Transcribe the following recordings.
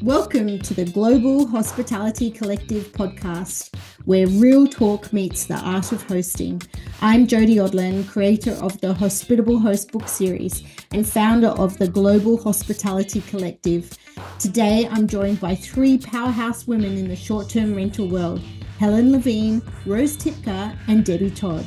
Welcome to the Global Hospitality Collective podcast, where real talk meets the art of hosting. I'm Jodie Odlin, creator of the Hospitable Host book series and founder of the Global Hospitality Collective. Today, I'm joined by three powerhouse women in the short-term rental world, Helen Levine, Rose Tipka, and Debbie Todd.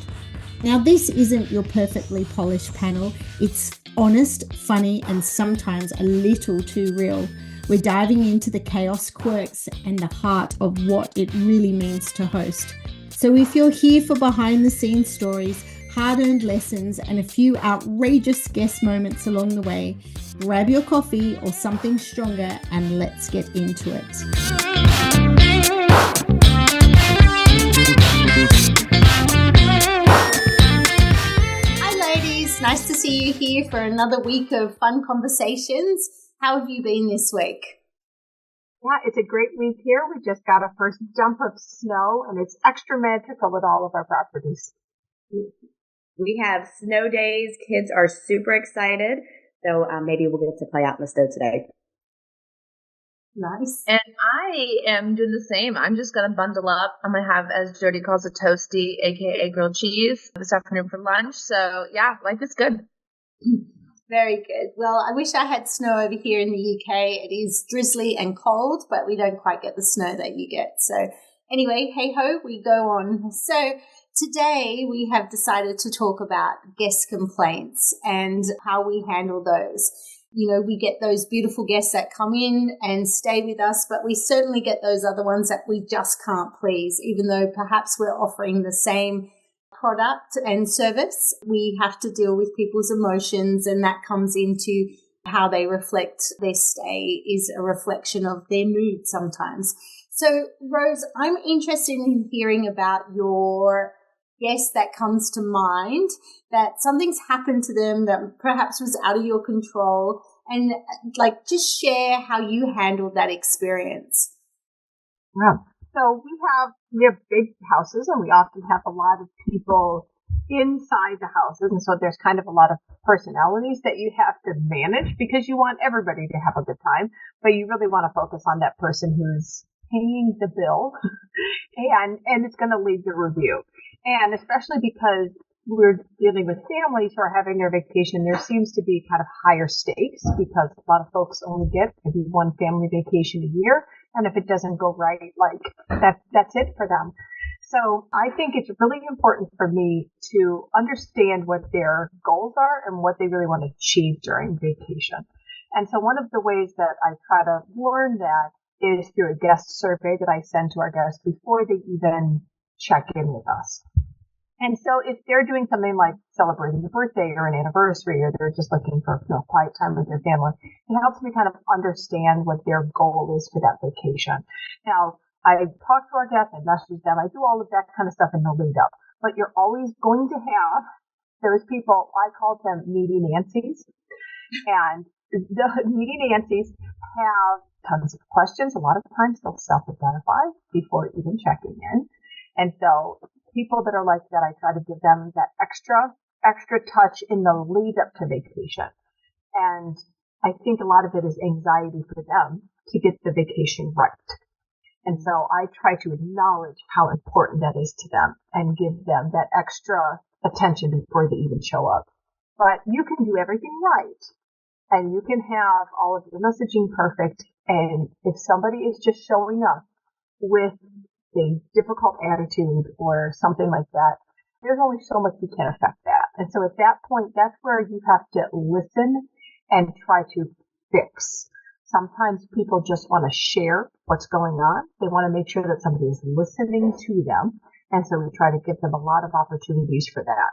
Now, this isn't your perfectly polished panel. It's honest, funny, and sometimes a little too real. We're diving into the chaos, quirks, and the heart of what it really means to host. So if you're here for behind-the-scenes stories, hard-earned lessons, and a few outrageous guest moments along the way, grab your coffee or something stronger and let's get into it. Hi ladies, nice to see you here for another week of fun conversations. How have you been this week? Yeah, it's a great week here. We just got a first jump of snow, and it's extra magical with all of our properties. We have snow days. Kids are super excited. So maybe we'll get to play out in the snow today. Nice. And I am doing the same. I'm just going to bundle up. I'm going to have, as Jodie calls it, toasty, aka grilled cheese, this afternoon for lunch. So yeah, life is good. Very good. Well, I wish I had snow over here in the UK. It is drizzly and cold, but we don't quite get the snow that you get. So anyway, hey ho, we go on. So today we have decided to talk about guest complaints and how we handle those. You know, we get those beautiful guests that come in and stay with us, but we certainly get those other ones that we just can't please, even though perhaps we're offering the same product and service. We have to deal with people's emotions, and that comes into how they reflect their stay is a reflection of their mood sometimes. So Rose, I'm interested in hearing about your guest that comes to mind, that something's happened to them that perhaps was out of your control, and like just share how you handled that experience. Wow. So we have big houses, and we often have a lot of people inside the houses. And so there's kind of a lot of personalities that you have to manage because you want everybody to have a good time, but you really want to focus on that person who's paying the bill and it's going to leave the review. And especially because we're dealing with families who are having their vacation, there seems to be kind of higher stakes because a lot of folks only get maybe one family vacation a year. And if it doesn't go right, like that's it for them. So I think it's really important for me to understand what their goals are and what they really want to achieve during vacation. And so one of the ways that I try to learn that is through a guest survey that I send to our guests before they even check in with us. And so if they're doing something like celebrating a birthday or an anniversary, or they're just looking for quiet time with their family, it helps me kind of understand what their goal is for that vacation. Now, I talk to our guests, I message them, I do all of that kind of stuff in the lead up. But you're always going to have those people, I call them needy Nancy's. And the needy Nancy's have tons of questions. A lot of times they'll self-identify before even checking in. And so people that are like that, I try to give them that extra touch in the lead up to vacation. And I think a lot of it is anxiety for them to get the vacation right. And so I try to acknowledge how important that is to them and give them that extra attention before they even show up. But you can do everything right, and you can have all of your messaging perfect. And if somebody is just showing up with a difficult attitude or something like that, there's only so much you can affect that. And so at that point, that's where you have to listen and try to fix. Sometimes people just want to share what's going on. They want to make sure that somebody is listening to them. And so we try to give them a lot of opportunities for that.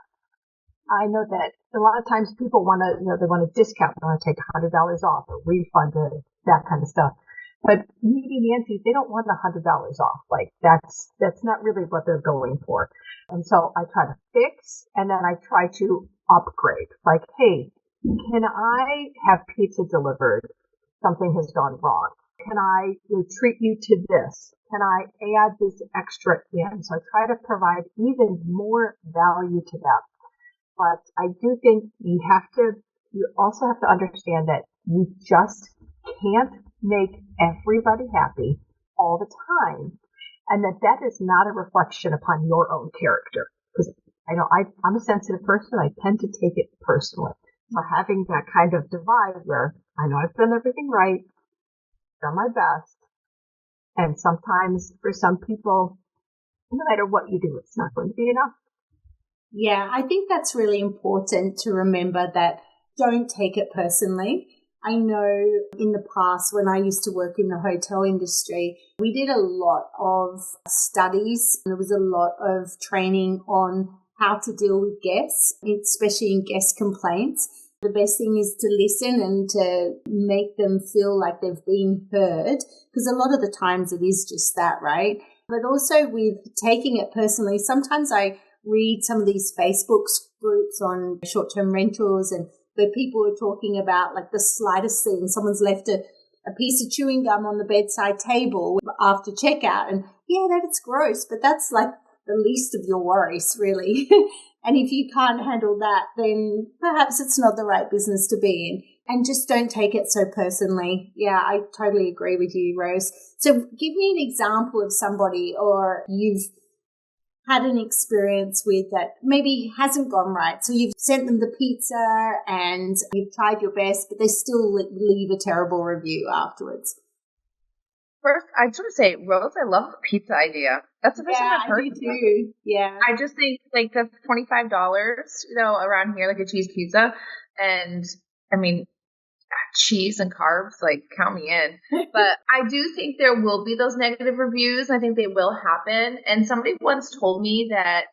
I know that a lot of times people want to, they want a discount. They want to take $100 off or refund or that kind of stuff. But needy Nancy's, they don't want $100 off. Like that's not really what they're going for. And so I try to fix, and then I try to upgrade. Like, hey, can I have pizza delivered? Something has gone wrong. Can I treat you to this? Can I add this extra in? So I try to provide even more value to them. But I do think you also have to understand that you just can't make everybody happy all the time, and that is not a reflection upon your own character. Because I know I'm a sensitive person. I tend to take it personally. So having that kind of divide where I know I've done everything right, done my best, and sometimes for some people, no matter what you do, it's not going to be enough. Yeah, I think that's really important to remember, that don't take it personally. I know in the past when I used to work in the hotel industry, we did a lot of studies. There was a lot of training on how to deal with guests, especially in guest complaints. The best thing is to listen and to make them feel like they've been heard, because a lot of the times it is just that, right? But also with taking it personally, sometimes I read some of these Facebook groups on short-term rentals, and where people are talking about like the slightest thing. Someone's left a piece of chewing gum on the bedside table after checkout, and yeah, that's gross, but that's like the least of your worries, really. And if you can't handle that, then perhaps it's not the right business to be in. And just don't take it so personally. Yeah, I totally agree with you, Rose. So give me an example of somebody or you've had an experience with that maybe hasn't gone right. So you've sent them the pizza and you've tried your best, but they still leave a terrible review afterwards. First, I just want to say, Rose, I love the pizza idea. That's the first time I've heard I do too. Yeah. I just think like that's $25, around here, like a cheese pizza. And I mean, cheese and carbs, like count me in. But I do think there will be those negative reviews. I think they will happen. And somebody once told me that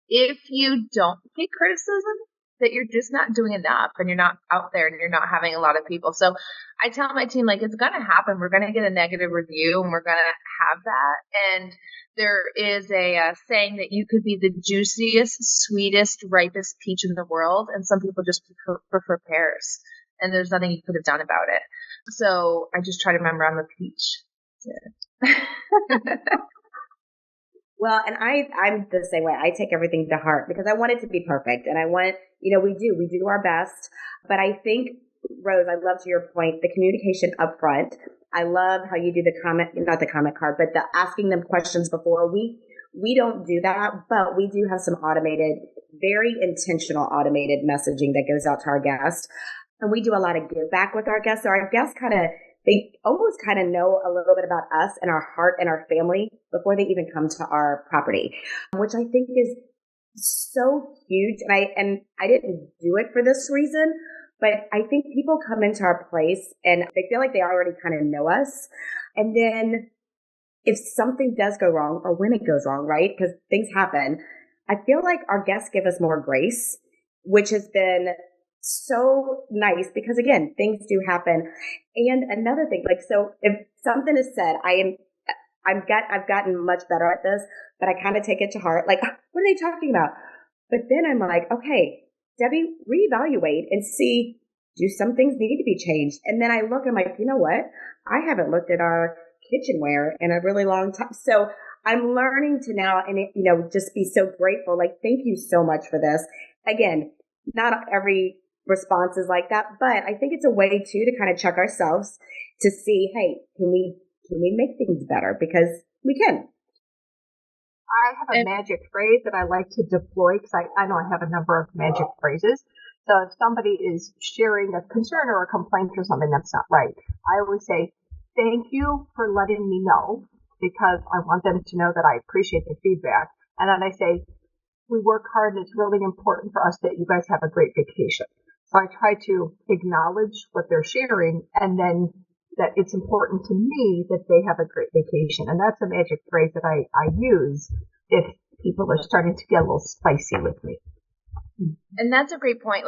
if you don't get criticism, that you're just not doing enough and you're not out there and you're not having a lot of people. So I tell my team, like, it's going to happen. We're going to get a negative review and we're going to have that. And there is a saying that you could be the juiciest, sweetest, ripest peach in the world. And some people just prefer pears. And there's nothing you could have done about it. So I just try to remember I'm a peach. Yeah. Well, and I'm the same way. I take everything to heart because I want it to be perfect. And I want, we do our best. But I think, Rose, I love to your point, the communication up front. I love how you do not the comment card, but the asking them questions before. We don't do that, but we do have some very intentional automated messaging that goes out to our guests. And we do a lot of give back with our guests. So our guests they almost kind of know a little bit about us and our heart and our family before they even come to our property, which I think is so huge. And I didn't do it for this reason, but I think people come into our place and they feel like they already kind of know us. And then if something does go wrong or when it goes wrong, right? Because things happen, I feel like our guests give us more grace, which has been so nice because again, things do happen. And another thing, so if something is said, I've gotten much better at this, but I kind of take it to heart. Like, what are they talking about? But then I'm like, okay, Debbie, reevaluate and see, do some things need to be changed? And then I look and I'm like, you know what? I haven't looked at our kitchenware in a really long time. So I'm learning to now, and just be so grateful. Like, thank you so much for this. Again, not every response is like that, but I think it's a way too to kind of check ourselves to see, hey, can we make things better? Because we can. I have a magic phrase that I like to deploy because I know I have a number of magic phrases. So if somebody is sharing a concern or a complaint or something that's not right, I always say, thank you for letting me know, because I want them to know that I appreciate the feedback. And then I say, we work hard and it's really important for us that you guys have a great vacation. So I try to acknowledge what they're sharing and then that it's important to me that they have a great vacation. And that's a magic phrase that I use if people are starting to get a little spicy with me. And that's a great point.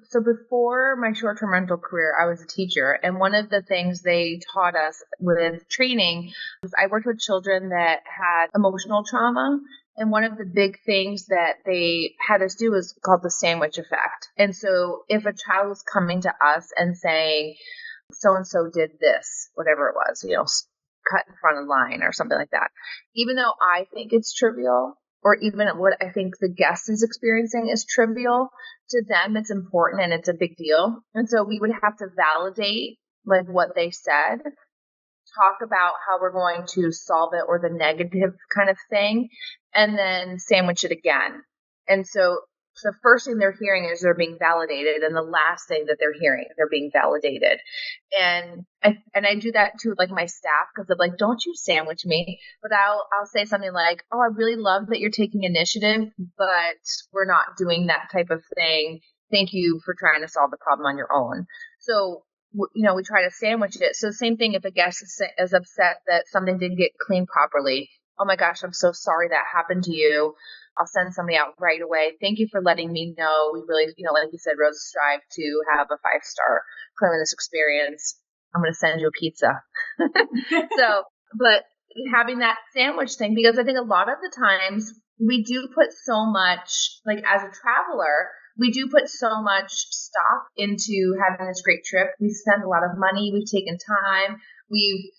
So before my short-term rental career, I was a teacher. And one of the things they taught us with training was I worked with children that had emotional trauma. And one of the big things that they had us do was called the sandwich effect. And so if a child was coming to us and saying, so-and-so did this, whatever it was, cut in front of the line or something like that, even though I think it's trivial, or even what I think the guest is experiencing is trivial, to them it's important and it's a big deal. And so we would have to validate like what they said, talk about how we're going to solve it or the negative kind of thing, and then sandwich it again. And so the first thing they're hearing is they're being validated, and the last thing that they're hearing, they're being validated. And I do that too with like my staff, because I'm like, don't you sandwich me. But I'll say something like, oh, I really love that you're taking initiative, but we're not doing that type of thing. Thank you for trying to solve the problem on your own. So, we try to sandwich it. So same thing if a guest is upset that something didn't get cleaned properly. Oh my gosh, I'm so sorry that happened to you. I'll send somebody out right away. Thank you for letting me know. We really, like you said, Rose, strive to have a 5-star cleanliness experience. I'm going to send you a pizza. But having that sandwich thing, because I think a lot of the times we do put so much, like as a traveler, we do put so much stock into having this great trip. We spend a lot of money. We've taken time. We've,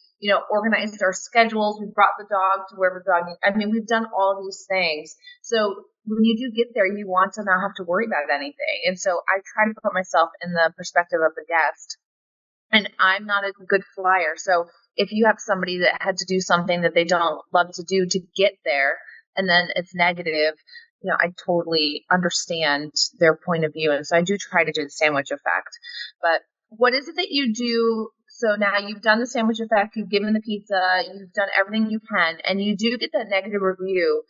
organized our schedules. We've brought the dog to wherever the dog needs. I mean, we've done all these things. So when you do get there, you want to not have to worry about anything. And so I try to put myself in the perspective of the guest. And I'm not a good flyer. So if you have somebody that had to do something that they don't love to do to get there, and then it's negative, I totally understand their point of view. And so I do try to do the sandwich effect. But what is it that you do? So now you've done the sandwich effect, you've given the pizza, you've done everything you can, and you do get that negative review.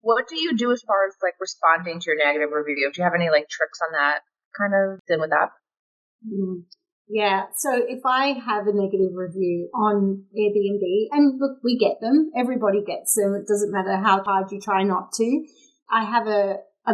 What do you do as far as like responding to your negative review? Do you have any like tricks on that kind of deal with that? Yeah. So if I have a negative review on Airbnb, and look, we get them, everybody gets them. It doesn't matter how hard you try not to. I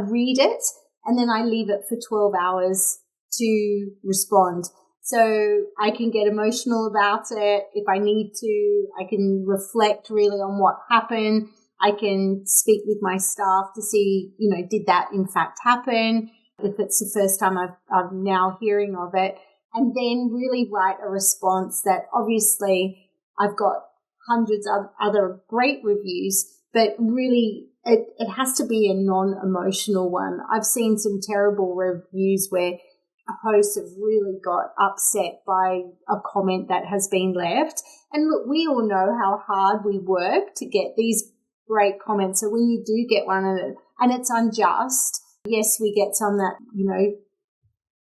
read it, and then I leave it for 12 hours to respond. So I can get emotional about it if I need to. I can reflect really on what happened. I can speak with my staff to see, did that in fact happen? If it's the first time I'm now hearing of it. And then really write a response that obviously I've got hundreds of other great reviews, but really it has to be a non-emotional one. I've seen some terrible reviews where hosts have really got upset by a comment that has been left. And look, we all know how hard we work to get these great comments. So when you do get one and it's unjust, yes, we get some that,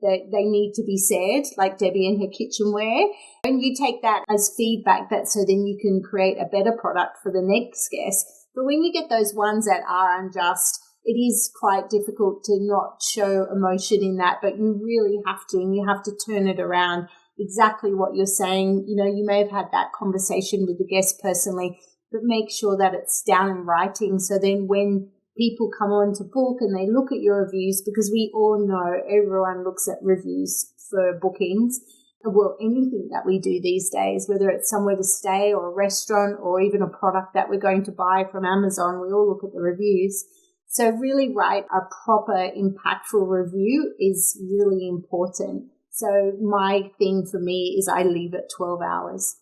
that they need to be said, like Debbie and her kitchenware. And you take that as feedback so then you can create a better product for the next guest. But when you get those ones that are unjust, it is quite difficult to not show emotion in that, but you really have to, and you have to turn it around exactly what you're saying. You may have had that conversation with the guest personally, but make sure that it's down in writing. So then when people come on to book and they look at your reviews, because we all know everyone looks at reviews for bookings. Well, anything that we do these days, whether it's somewhere to stay or a restaurant or even a product that we're going to buy from Amazon, we all look at the reviews. So really write a proper, impactful review is really important. So my thing for me is I leave it 12 hours.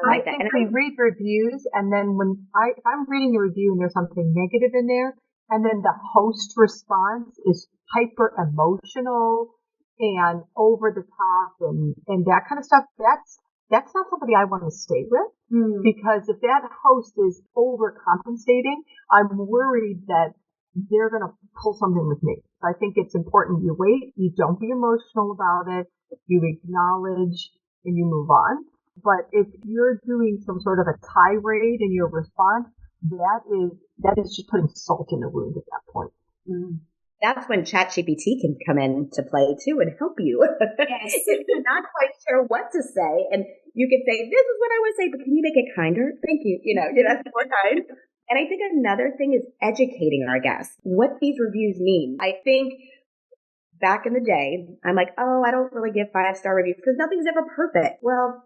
I think we read reviews, and then if I'm reading a review and there's something negative in there, and then the host response is hyper emotional and over the top and that kind of stuff, that's not somebody I want to stay with. Because if that host is overcompensating, I'm worried that they're going to pull something with me. So I think it's important you wait, you don't be emotional about it, you acknowledge, and you move on. But if you're doing some sort of a tirade in your response, that is just putting salt in the wound at that point. That's when ChatGPT can come into play too and help you. Yes. If you're not quite sure what to say, and you can say, this is what I would say, but can you make it kinder? Thank you. That's more kind. And I think another thing is educating our guests what these reviews mean. I think back in the day, I'm like, oh, I don't really give 5-star reviews because nothing's ever perfect. Well,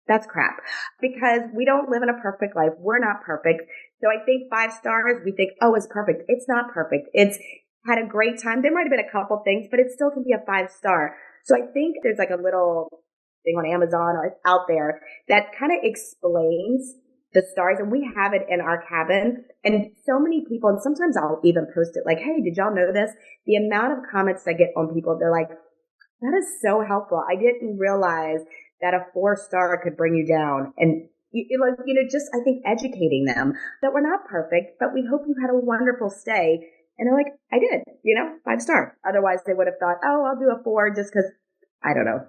that's crap, because we don't live in a perfect life. We're not perfect. So I think 5 stars, we think, oh, it's perfect. It's not perfect. It's had a great time. There might have been a couple things, but it still can be a 5-star. So I think there's like a little thing on Amazon or out there that kind of explains the stars, and we have it in our cabin. And so many people, and sometimes I'll even post it like, hey, did y'all know this? The amount of comments I get on people, they're like, That is so helpful. I didn't realize that a 4-star could bring you down. And just I think educating them that we're not perfect, but we hope you had a wonderful stay. And they're like, I did, 5-star. Otherwise they would have thought, oh, I'll do a 4 just because, I don't know,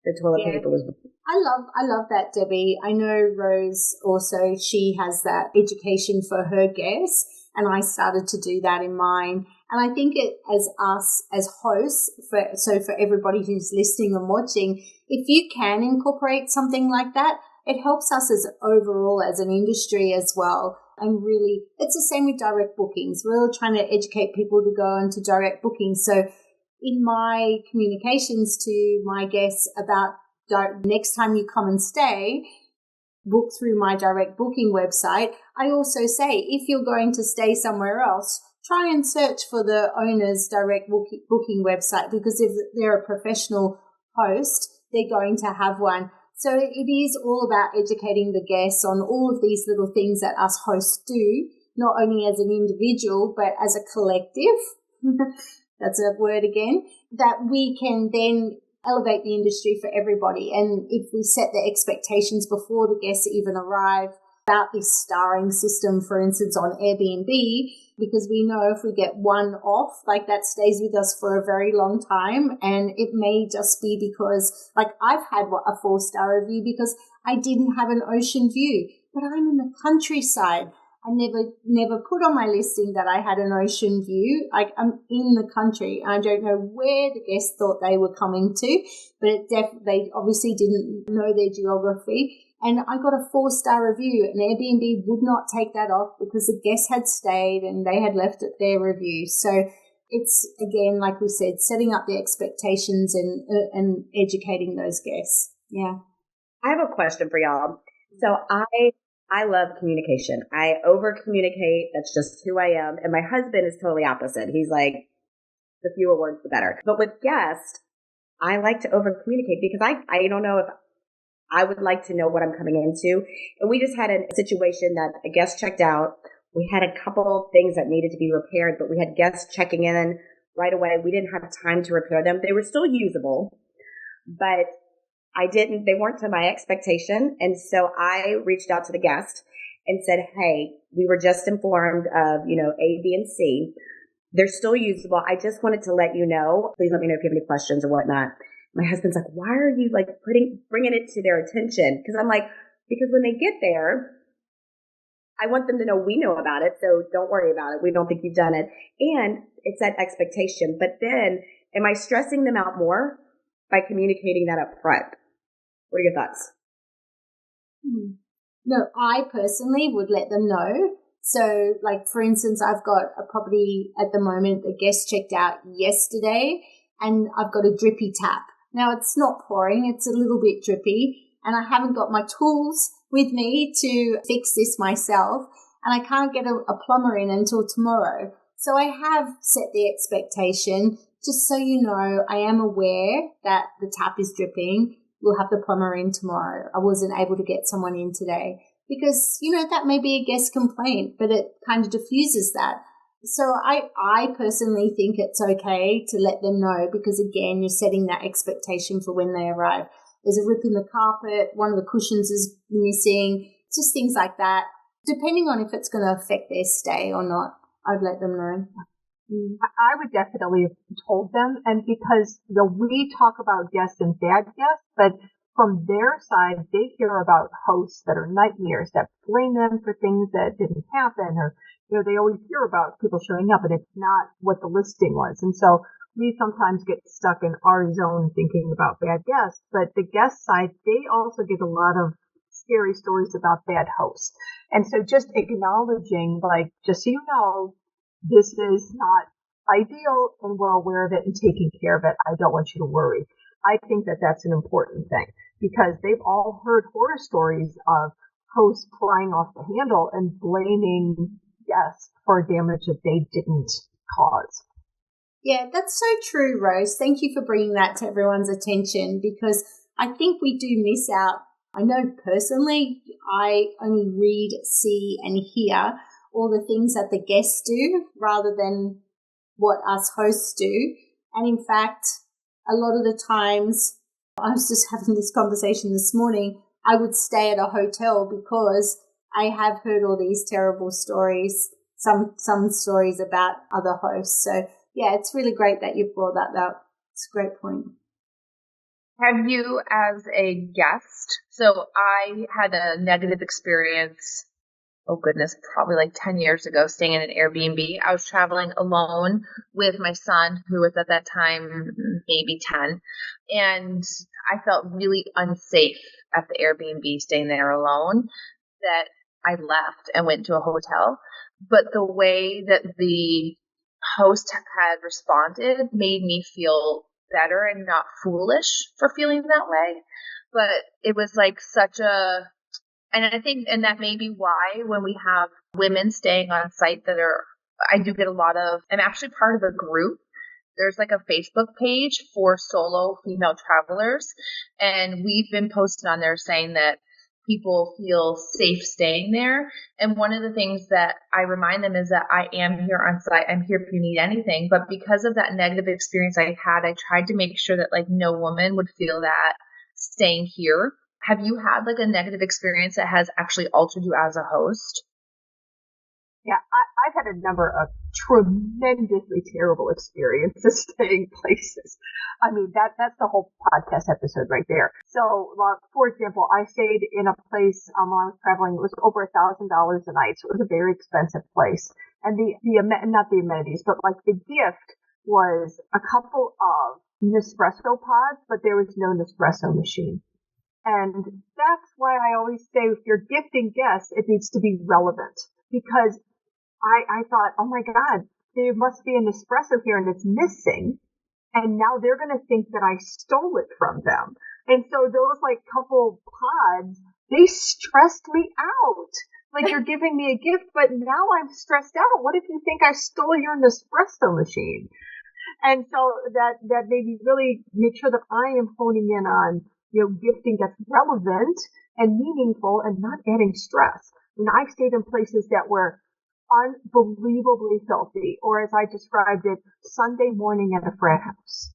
the toilet paper was. I love that, Debbie. I know Rose also, she has that education for her guests, and I started to do that in mine. And I think it, as us, as hosts, for everybody who's listening and watching, if you can incorporate something like that, it helps us as overall as an industry as well. And really, it's the same with direct bookings. We're all trying to educate people to go into direct bookings. So in my communications to my guests about next time you come and stay, book through my direct booking website, I also say, if you're going to stay somewhere else, try and search for the owner's direct booking website, because if they're a professional host, they're going to have one. So it is all about educating the guests on all of these little things that us hosts do, not only as an individual, but as a collective. That's a word again, that we can then elevate the industry for everybody. And if we set the expectations before the guests even arrive about this starring system, for instance, on Airbnb, because we know if we get one off, like that stays with us for a very long time. And it may just be because, like, I've had a 4-star review because I didn't have an ocean view, but I'm in the countryside. I never put on my listing that I had an ocean view. Like, I'm in the country. I don't know where the guests thought they were coming to, but they obviously didn't know their geography. And I got a 4-star review, and Airbnb would not take that off because the guests had stayed and they had left it their review. So it's, again, like we said, setting up the expectations and educating those guests. Yeah. I have a question for y'all. So I love communication. I over communicate. That's just who I am. And my husband is totally opposite. He's like, the fewer words, the better. But with guests, I like to over communicate because I don't know if I would like to know what I'm coming into. And we just had a situation that a guest checked out. We had a couple things that needed to be repaired, but we had guests checking in right away. We didn't have time to repair them. They were still usable, but they weren't to my expectation. And so I reached out to the guest and said, hey, we were just informed of, A, B, and C. They're still usable. I just wanted to let you know. Please let me know if you have any questions or whatnot. My husband's like, why are you like bringing it to their attention? Because I'm like, because when they get there, I want them to know we know about it. So don't worry about it. We don't think you've done it. And it's that expectation. But then am I stressing them out more by communicating that up front? What are your thoughts? No, I personally would let them know. So, like, for instance, I've got a property at the moment, the guest checked out yesterday, and I've got a drippy tap. Now, it's not pouring, it's a little bit drippy, and I haven't got my tools with me to fix this myself, and I can't get a plumber in until tomorrow. So I have set the expectation, just so you know, I am aware that the tap is dripping. We'll have the plumber in tomorrow. I wasn't able to get someone in today because, that may be a guest complaint, but it kind of diffuses that. So I personally think it's okay to let them know because, again, you're setting that expectation for when they arrive. There's a rip in the carpet, one of the cushions is missing, just things like that. Depending on if it's going to affect their stay or not, I'd let them know. I would definitely have told them, and because we talk about guests and bad guests, but from their side, they hear about hosts that are nightmares, that blame them for things that didn't happen, or they always hear about people showing up, and it's not what the listing was. And so we sometimes get stuck in our zone thinking about bad guests, but the guest side, they also get a lot of scary stories about bad hosts. And so just acknowledging, like, just so you know, this is not ideal and we're aware of it and taking care of it. I don't want you to worry. I think that that's an important thing because they've all heard horror stories of hosts flying off the handle and blaming guests for damage that they didn't cause. Yeah, that's so true, Rose. Thank you for bringing that to everyone's attention because I think we do miss out. I know personally, I only read, see, and hear all the things that the guests do rather than what us hosts do. And in fact, a lot of the times, I was just having this conversation this morning, I would stay at a hotel because I have heard all these terrible stories, some stories about other hosts. So yeah, it's really great that you brought that up. It's a great point. Have you, as a guest, so I had a negative experience, oh goodness, probably like 10 years ago, staying in an Airbnb. I was traveling alone with my son, who was at that time maybe 10, and I felt really unsafe at the Airbnb staying there alone, that I left and went to a hotel. But the way that the host had responded made me feel better and not foolish for feeling that way. But it was like and I think, and that may be why when we have women staying on site I do get a lot of, I'm actually part of a group. There's like a Facebook page for solo female travelers. And we've been posted on there saying that people feel safe staying there. And one of the things that I remind them is that I am here on site. I'm here if you need anything. But because of that negative experience I had, I tried to make sure that like no woman would feel that staying here. Have you had like a negative experience that has actually altered you as a host? Yeah, I've had a number of tremendously terrible experiences staying places. I mean, that's the whole podcast episode right there. So, for example, I stayed in a place while I was traveling. It was over $1,000 a night, so it was a very expensive place. And not the amenities, but like the gift was a couple of Nespresso pods, but there was no Nespresso machine. And that's why I always say if you're gifting guests, it needs to be relevant. Because I thought, oh my God, there must be an espresso here and it's missing. And now they're going to think that I stole it from them. And so those like couple pods, they stressed me out. Like you're giving me a gift, but now I'm stressed out. What if you think I stole your Nespresso machine? And so that made me really make sure that I am honing in on, gifting that's relevant and meaningful and not adding stress. And I've stayed in places that were unbelievably filthy, or as I described it, Sunday morning at a frat house.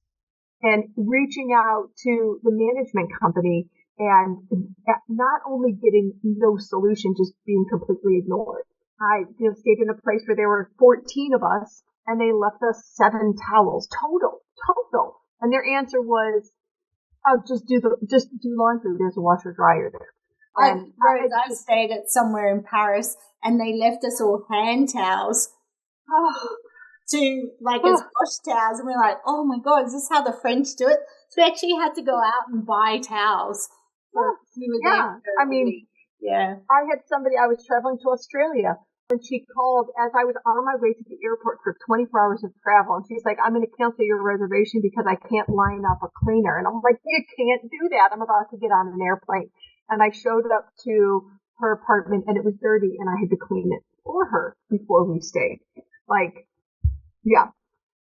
And reaching out to the management company and not only getting no solution, just being completely ignored. I stayed in a place where there were 14 of us and they left us 7 towels total. And their answer was, oh, just do laundry. There's a washer dryer there. And I stayed at somewhere in Paris and they left us all hand towels to like as wash towels. And we're like, oh my God, is this how the French do it? So we actually had to go out and buy towels. I had somebody, I was traveling to Australia and she called as I was on my way to the airport for 24 hours of travel. And she's like, I'm going to cancel your reservation because I can't line up a cleaner. And I'm like, you can't do that. I'm about to get on an airplane. And I showed up to her apartment and it was dirty and I had to clean it for her before we stayed.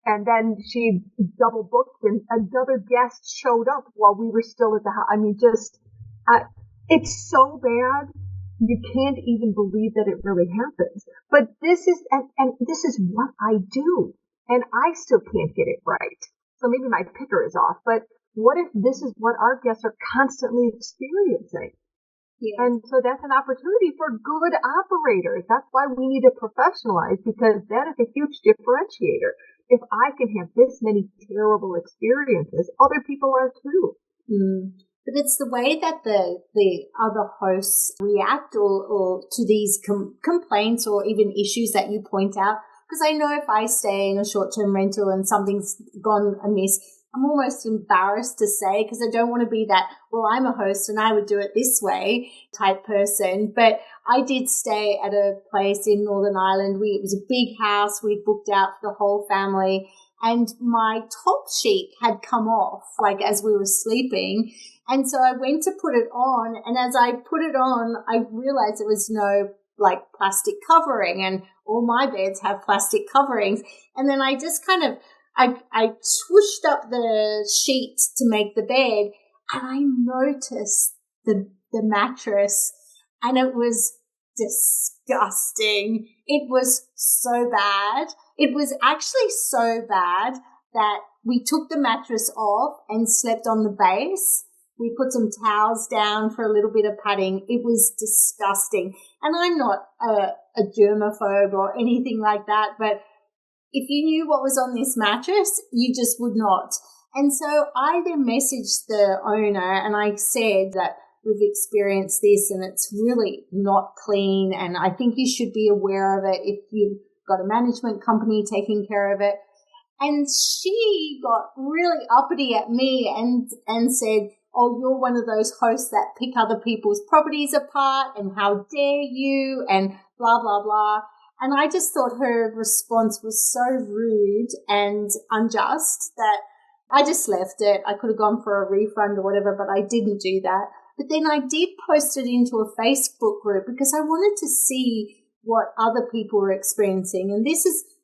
And then she double booked and another guest showed up while we were still at the house. I mean, it's so bad. You can't even believe that it really happens. But this is, and this is what I do. And I still can't get it right. So maybe my picker is off, but what if this is what our guests are constantly experiencing? Yes. And so that's an opportunity for good operators. That's why we need to professionalize, because that is a huge differentiator. If I can have this many terrible experiences, other people are too. Mm. But it's the way that the other hosts react or to these complaints or even issues that you point out. Because I know if I stay in a short-term rental and something's gone amiss, I'm almost embarrassed to say because I don't want to be that, well, I'm a host and I would do it this way type person. But I did stay at a place in Northern Ireland. It was a big house. We booked out for the whole family. And my top sheet had come off, like as we were sleeping. And so I went to put it on. And as I put it on, I realized there was no like plastic covering, and all my beds have plastic coverings. And then I just kind of, I swooshed up the sheet to make the bed, and I noticed the mattress, and it was disgusting. It was so bad. It was actually so bad that we took the mattress off and slept on the base. We put some towels down for a little bit of padding. It was disgusting. And I'm not a germaphobe or anything like that, but if you knew what was on this mattress, you just would not. And so I then messaged the owner and I said that we've experienced this and it's really not clean, and I think you should be aware of it if you've got a management company taking care of it. And she got really uppity at me and said, oh, you're one of those hosts that pick other people's properties apart, and how dare you, and blah, blah, blah. And I just thought her response was so rude and unjust that I just left it. I could have gone for a refund or whatever, but I didn't do that. But then I did post it into a Facebook group because I wanted to see what other people were experiencing. And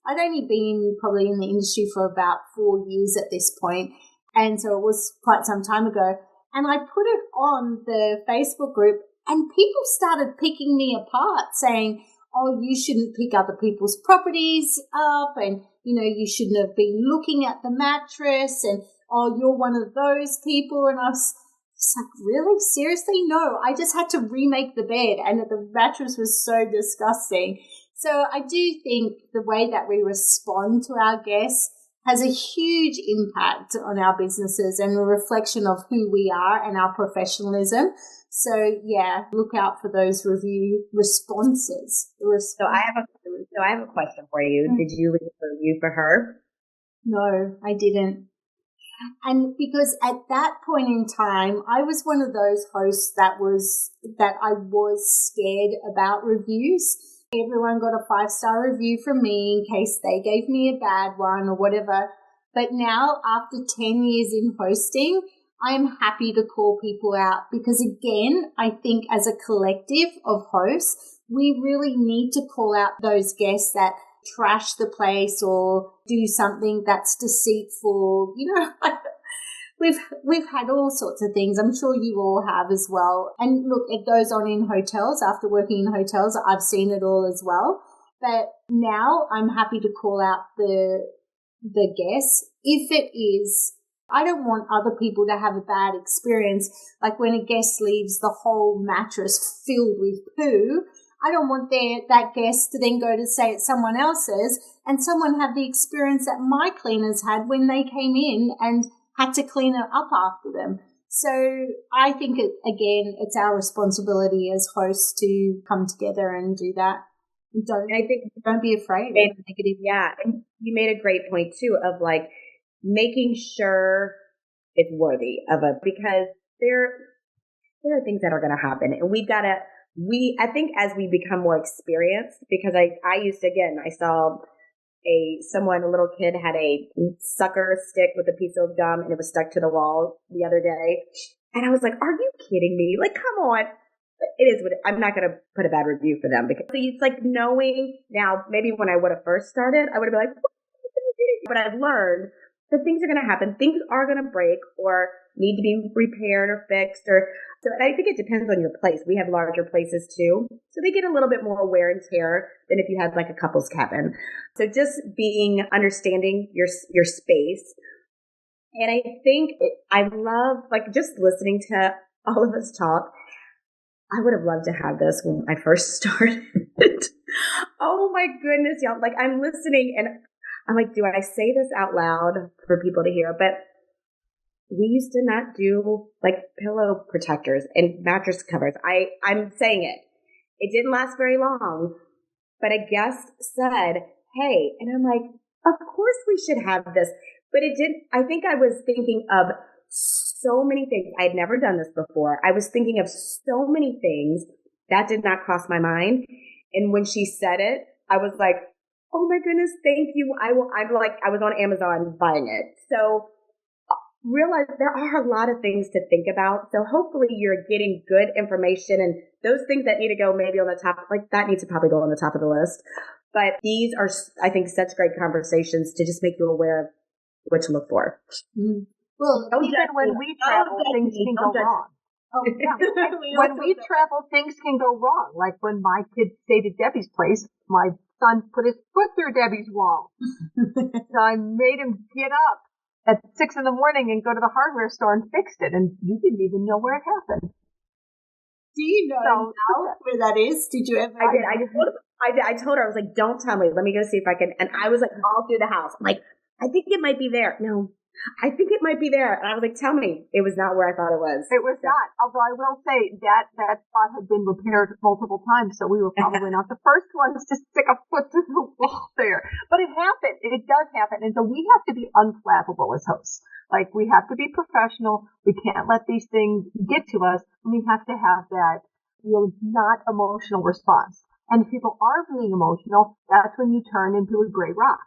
I'd only been probably in the industry for about 4 years at this point, and so it was quite some time ago. And I put it on the Facebook group, and people started picking me apart saying, oh, you shouldn't pick other people's properties up, and, you shouldn't have been looking at the mattress, and, oh, you're one of those people. And I was just like, really? Seriously? No, I just had to remake the bed, and the mattress was so disgusting. So I do think the way that we respond to our guests has a huge impact on our businesses and a reflection of who we are and our professionalism. So yeah, look out for those review responses. So I have a question for you. Did you leave a review for her? No, I didn't. And because at that point in time, I was one of those hosts that I was scared about reviews. Everyone got a 5-star review from me in case they gave me a bad one or whatever. But now, after 10 years in hosting, I'm happy to call people out because, again, I think as a collective of hosts, we really need to call out those guests that trash the place or do something that's deceitful. We've had all sorts of things. I'm sure you all have as well. And look, it goes on in hotels. After working in hotels, I've seen it all as well. But now I'm happy to call out the guests. If it is, I don't want other people to have a bad experience. Like when a guest leaves the whole mattress filled with poo, I don't want that guest to then go to say it's someone else's and someone have the experience that my cleaners had when they came in and had to clean it up after them. So I think, it's our responsibility as hosts to come together and do that. Don't be afraid of negative. Yeah, and you made a great point too of like making sure it's worthy of because there are things that are going to happen, and I think as we become more experienced, because I used to, again, I saw a little kid had a sucker stick with a piece of gum and it was stuck to the wall the other day. And I was like, are you kidding me? Like, come on. It is I'm not going to put a bad review for them because it's like knowing now, maybe when I would have first started, I would have been like, but I've learned that things are going to happen. Things are going to break or need to be repaired or fixed so I think it depends on your place. We have larger places too. So they get a little bit more wear and tear than if you had like a couple's cabin. So just understanding your space. And I think I love like just listening to all of us talk. I would have loved to have this when I first started. Oh my goodness, y'all. Like I'm listening and I'm like, do I say this out loud for people to hear? But we used to not do like pillow protectors and mattress covers. I'm saying it. It didn't last very long, but a guest said, hey, and I'm like, of course we should have this. But it didn't, I think I was thinking of so many things. I had never done this before. I was thinking of so many things that did not cross my mind. And when she said it, I was like, oh my goodness, thank you. I was on Amazon buying it. So realize there are a lot of things to think about. So hopefully you're getting good information and those things that need to go maybe on the top, like that needs to probably go on the top of the list. But these are, I think, such great conversations to just make you aware of what to look for. Mm. Well, even when we travel, things can go wrong. Oh, yeah. When we travel, things can go wrong. Like when my kids stayed at Debbie's place, my son put his foot through Debbie's wall. So I made him get up at 6 a.m. and go to the hardware store and fixed it, and you didn't even know where it happened. Do you know now where that is? Did you ever? I did. I told her, I was like, don't tell me. Let me go see if I can. And I was like all through the house. I'm like, I think it might be there. No, I think it might be there. And I was like, tell me. It was not where I thought it was. It was not. Although I will say that spot had been repaired multiple times, so we were probably not the first ones to stick a foot through the wall there. But it happened. It does happen. And so we have to be unflappable as hosts. Like, we have to be professional. We can't let these things get to us. And we have to have that, not emotional response. And if people are being emotional, that's when you turn into a gray rock.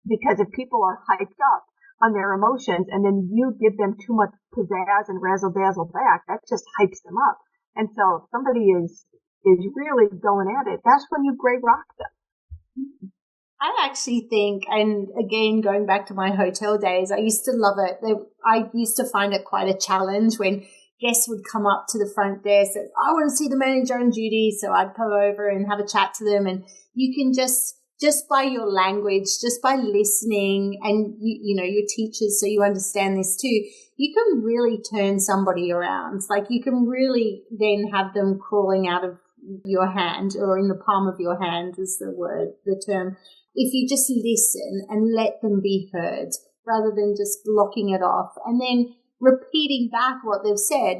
Because if people are hyped up on their emotions and then you give them too much pizzazz and razzle dazzle back, that just hypes them up. And so if somebody is really going at it, that's when you gray rock them. I actually think, and again, going back to my hotel days, I used to love it. I used to find it quite a challenge when guests would come up to the front desk and, I want to see the manager on duty. So I'd come over and have a chat to them, and you can just by your language, just by listening, and you're teachers, so you understand this too, you can really turn somebody around. Like, you can really then have them crawling out of your hand, or in the palm of your hand is the term, if you just listen and let them be heard rather than just blocking it off and then repeating back what they've said.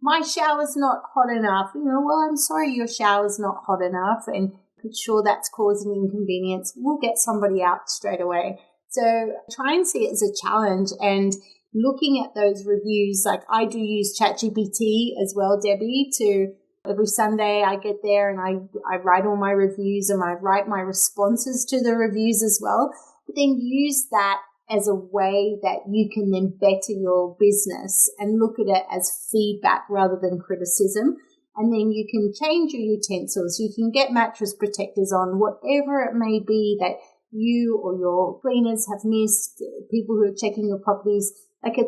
My shower's not hot enough. Well, I'm sorry, your shower's not hot enough, and sure that's causing inconvenience. We'll get somebody out straight away. So try and see it as a challenge, and looking at those reviews. Like, I do use ChatGPT as well, Debbie, to every Sunday I get there and I write all my reviews and I write my responses to the reviews as well. But then use that as a way that you can then better your business and look at it as feedback rather than criticism. And then you can change your utensils. You can get mattress protectors on, whatever it may be that you or your cleaners have missed, people who are checking your properties. Like,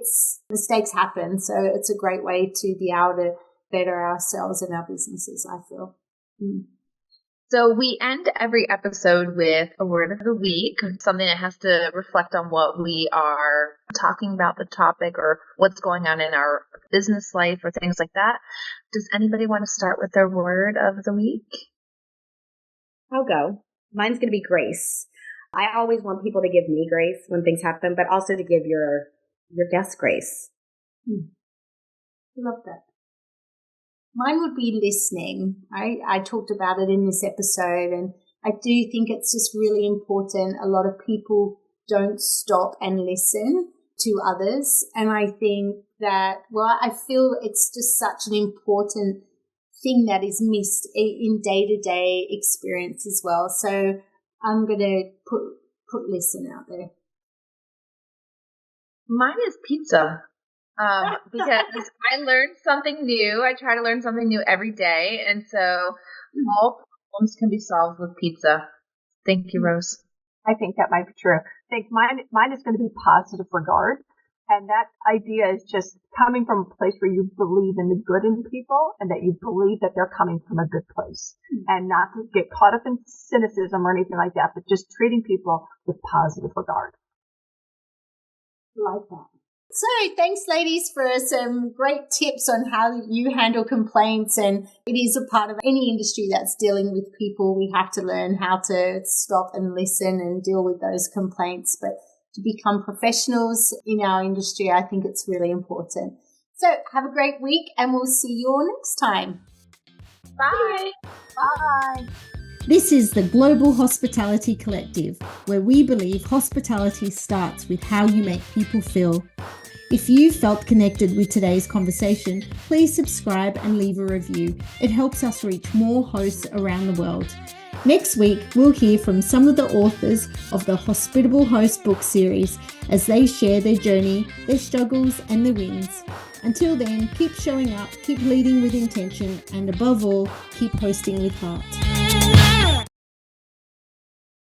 mistakes happen. So it's a great way to be able to better ourselves and our businesses, I feel. So we end every episode with a word of the week, something that has to reflect on what we are talking about, the topic, or what's going on in our business life or things like that. Does anybody want to start with their word of the week? I'll go. Mine's going to be grace. I always want people to give me grace when things happen, but also to give your guests grace. Love that. Mine would be listening. I talked about it in this episode, and I do think it's just really important. A lot of people don't stop and listen to others, and I think that, I feel it's just such an important thing that is missed in day-to-day experience as well. So I'm going to put listen out there. Mine is pizza. Because I learned something new. I try to learn something new every day. And so all problems can be solved with pizza. Thank you, Rose. I think that might be true. I think mine is going to be positive regard. And that idea is just coming from a place where you believe in the good in people and that you believe that they're coming from a good place, and not to get caught up in cynicism or anything like that, but just treating people with positive regard. Like that. So thanks, ladies, for some great tips on how you handle complaints. And it is a part of any industry that's dealing with people. We have to learn how to stop and listen and deal with those complaints. But to become professionals in our industry, I think it's really important. So have a great week, and we'll see you all next time. Bye. Bye. This is the Global Hospitality Collective, where we believe hospitality starts with how you make people feel. If you felt connected with today's conversation, please subscribe and leave a review. It helps us reach more hosts around the world. Next week, we'll hear from some of the authors of the Hospitable Host book series as they share their journey, their struggles, and their wins. Until then, keep showing up, keep leading with intention, and above all, keep hosting with heart.